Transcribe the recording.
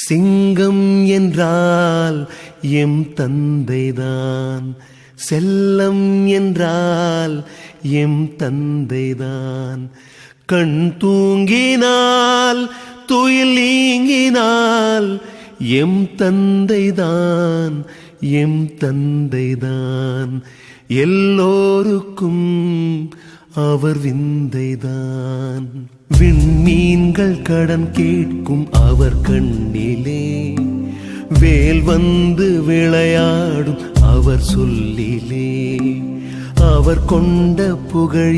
சிங்கம் என்றால் எம் தந்தைதான், செல்லம் என்றால் எம் தந்தைதான். கண் தூங்கினால் துயில் நீங்கினால் எம் தந்தைதான், எம் தந்தைதான். எல்லோருக்கும் அவர் விந்தைதான். விண்மீன்கள் கடன் கேட்கும் அவர் கண்ணிலே, வேல் வந்து விளையாடும் அவர் சொல்லிலே, அவர் கொண்ட புகழ்